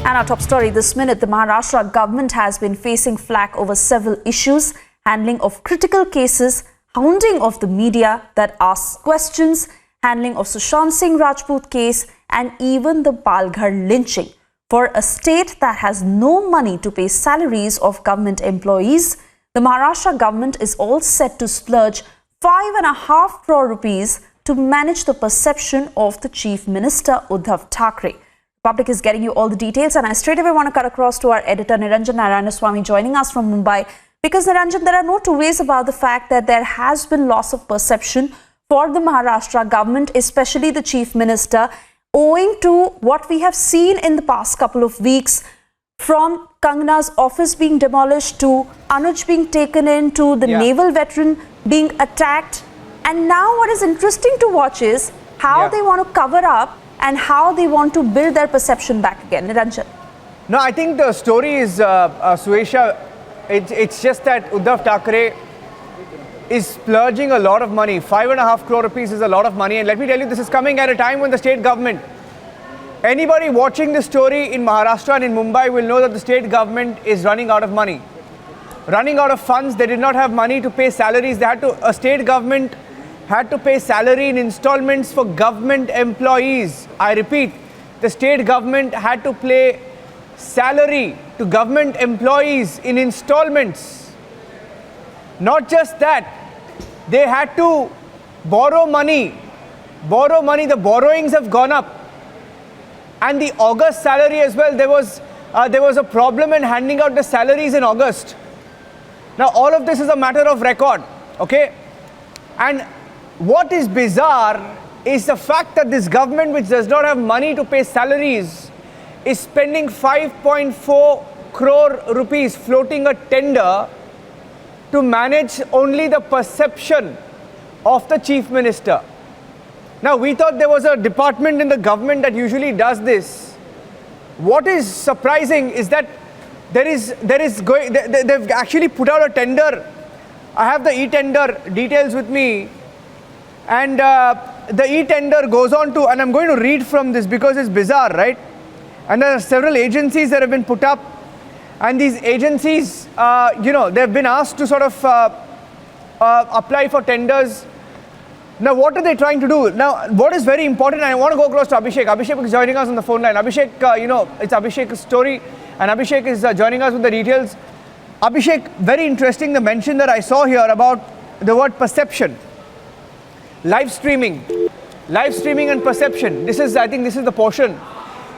And our top story this minute, the Maharashtra government has been facing flack over several issues: handling of critical cases, hounding of the media that asks questions, handling of Sushant Singh Rajput case, and even the Palghar lynching. For a state that has no money to pay salaries of government employees, the Maharashtra government is all set to splurge 5.5 crore rupees to manage the perception of the Chief Minister Uddhav Thackeray. Public is getting you all the details, and I straight away want to cut across to our editor Niranjan Narayanaswamy joining us from Mumbai, because Niranjan, there are no two ways about the fact that there has been loss of perception for the Maharashtra government, especially the Chief Minister, owing to what we have seen in the past couple of weeks, from Kangana's office being demolished to Anuj being taken in to the naval veteran being attacked. And now what is interesting to watch is how they want to cover up and how they want to build their perception back again. Niranjan. No, I think the story is, Suesha, it's just that Uddhav Thackeray is splurging a lot of money. 5.5 crore rupees is a lot of money. And let me tell you, this is coming at a time when the state government, anybody watching this story in Maharashtra and in Mumbai will know that the state government is running out of money. Running out of funds. They did not have money to pay salaries. A state government had to pay salary in installments for government employees. I repeat, the state government had to pay salary to government employees in installments. Not just that, they had to borrow money. The borrowings have gone up. And the August salary as well, there was a problem in handing out the salaries in August. Now all of this is a matter of record, okay? And what is bizarre is the fact that this government, which does not have money to pay salaries, is spending 5.4 crore rupees floating a tender to manage only the perception of the Chief Minister. Now, we thought there was a department in the government that usually does this. What is surprising is that they've actually put out a tender. I have the e-tender details with me. And the e-tender goes on to, and I'm going to read from this because it's bizarre, right? And there are several agencies that have been put up. And these agencies, they've been asked to sort of apply for tenders. Now, what are they trying to do? Now, what is very important, and I want to go across to Abhishek. Abhishek is joining us on the phone line. Abhishek, it's Abhishek's story, and Abhishek is joining us with the details. Abhishek, very interesting, the mention that I saw here about the word perception. Live streaming and perception. I think this is the portion.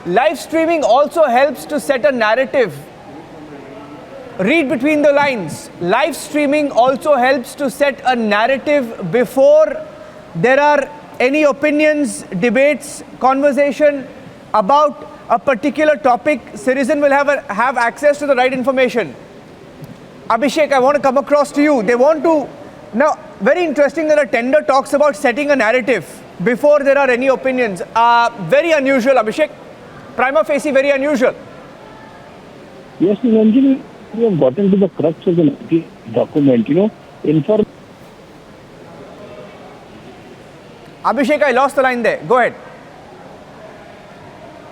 Live streaming also helps to set a narrative. Read between the lines. Live streaming also helps to set a narrative before there are any opinions, debates, conversation about a particular topic. Citizen will have access to the right information. Abhishek, I want to come across to you. They want to, now, very interesting that a tender talks about setting a narrative before there are any opinions. Very unusual, Abhishek. Prima facie, very unusual. Yes, Niranjan, we have gotten to the crux of the document, Abhishek, I lost the line there. Go ahead.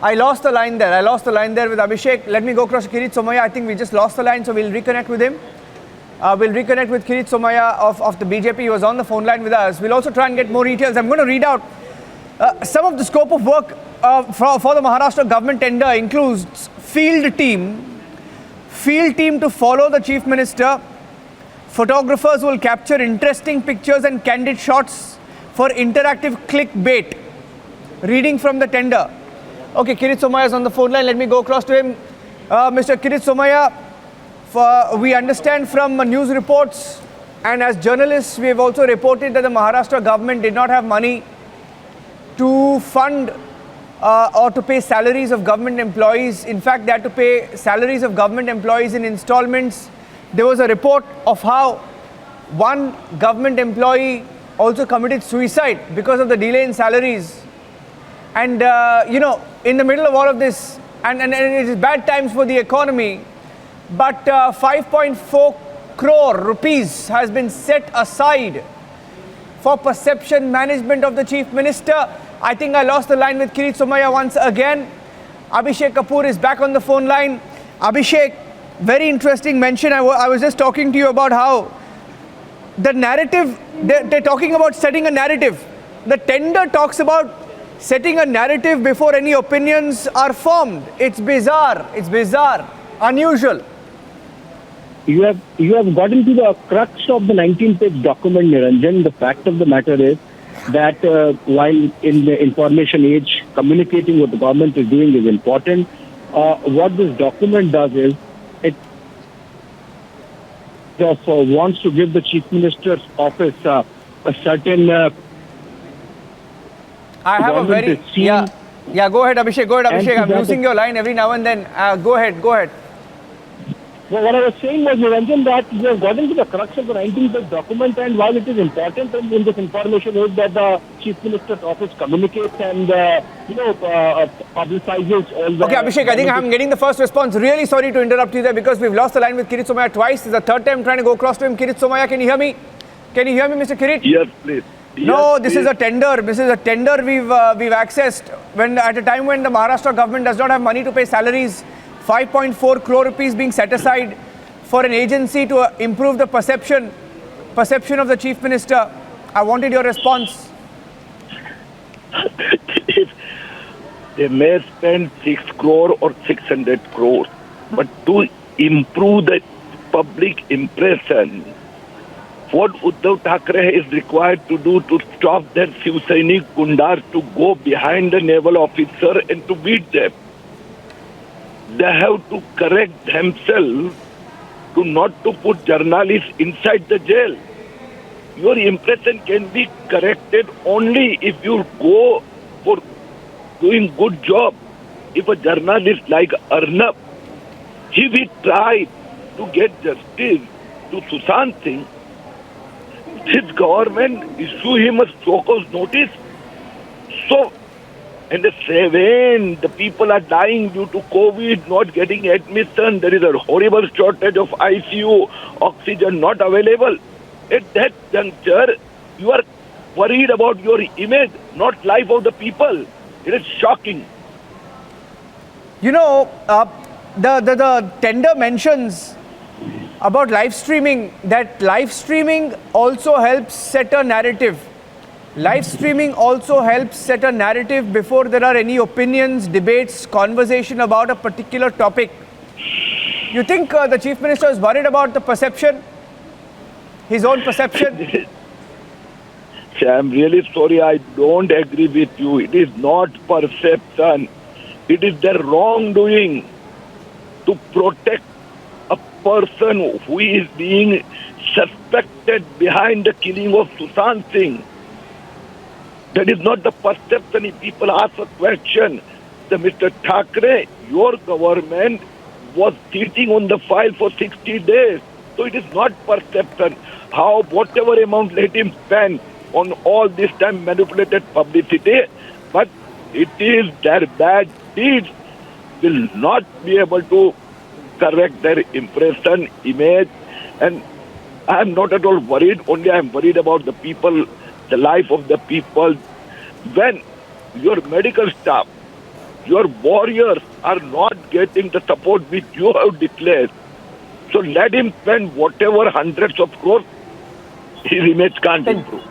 I lost the line there with Abhishek. Let me go across to Kirit Somaya. I think we just lost the line, so we'll reconnect with him. We'll reconnect with Kirit Somaya of the BJP. He was on the phone line with us. We'll also try and get more details. I'm going to read out some of the scope of work for the Maharashtra government tender includes field team to follow the Chief Minister. Photographers will capture interesting pictures and candid shots for interactive clickbait. Reading from the tender. Okay, Kirit Somaya is on the phone line. Let me go across to him. Mr. Kirit Somaya, we understand from news reports and as journalists, we have also reported that the Maharashtra government did not have money to fund or to pay salaries of government employees. In fact, they had to pay salaries of government employees in installments. There was a report of how one government employee also committed suicide because of the delay in salaries. And, in the middle of all of this, and it is bad times for the economy, but 5.4 crore rupees has been set aside for perception management of the Chief Minister. I think I lost the line with Kirit Somaya once again. Abhishek Kapoor is back on the phone line. Abhishek, very interesting mention. I was just talking to you about how the narrative, they're talking about setting a narrative. The tender talks about setting a narrative before any opinions are formed. It's bizarre, unusual. You have gotten to the crux of the 19-page document, Niranjan. The fact of the matter is that while in the information age, communicating what the government is doing is important. What this document does is it wants to give the Chief Minister's office a certain. I have a very yeah. Go ahead, Abhishek. I'm losing your line every now and then. Go ahead. Well, what I was saying was, Niranjan, that you have gotten to the crux of the 19th document, and while it is important in this information is that the Chief Minister's office communicates and, publicizes all the... Okay, Abhishek, I think I'm getting the first response. Really sorry to interrupt you there because we've lost the line with Kirit Somaiya twice. This is the third time trying to go across to him. Kirit Somaiya, can you hear me? Can you hear me, Mr. Kirit? Yes, please. No, this is a tender. This is a tender we've accessed when at a time when the Maharashtra government does not have money to pay salaries. 5.4 crore rupees being set aside for an agency to improve the perception of the Chief Minister. I wanted your response. They may spend 6 crore or 600 crore, but to improve the public impression, what Uddhav Thackeray is required to do to stop their Shiv Sainik Gundars to go behind the naval officer and to beat them. They have to correct themselves to not to put journalists inside the jail. Your impression can be corrected only if you go for doing good job. If a journalist like Arnab, he will try to get justice to Sushant Singh, his government issue him a show cause notice. So, and the when the people are dying due to COVID, not getting admission, there is a horrible shortage of ICU, oxygen not available. At that juncture, you are worried about your image, not life of the people. It is shocking. You know, the tender mentions about live streaming, that live streaming also helps set a narrative. Live streaming also helps set a narrative before there are any opinions, debates, conversation about a particular topic. You think the Chief Minister is worried about the perception? His own perception? I'm really sorry, I don't agree with you. It is not perception. It is their wrongdoing to protect a person who is being suspected behind the killing of Sushant Singh. That is not the perception. If people ask a question, the Mr. Thackeray, your government was sitting on the file for 60 days. So it is not perception. How, whatever amount let him spend on all this time manipulated publicity, but it is their bad deeds will not be able to correct their impression, image, and I am not at all worried, only I am worried about the people, the life of the people. When your medical staff, your warriors are not getting the support which you have declared, so let him spend whatever hundreds of crores, his image can't improve.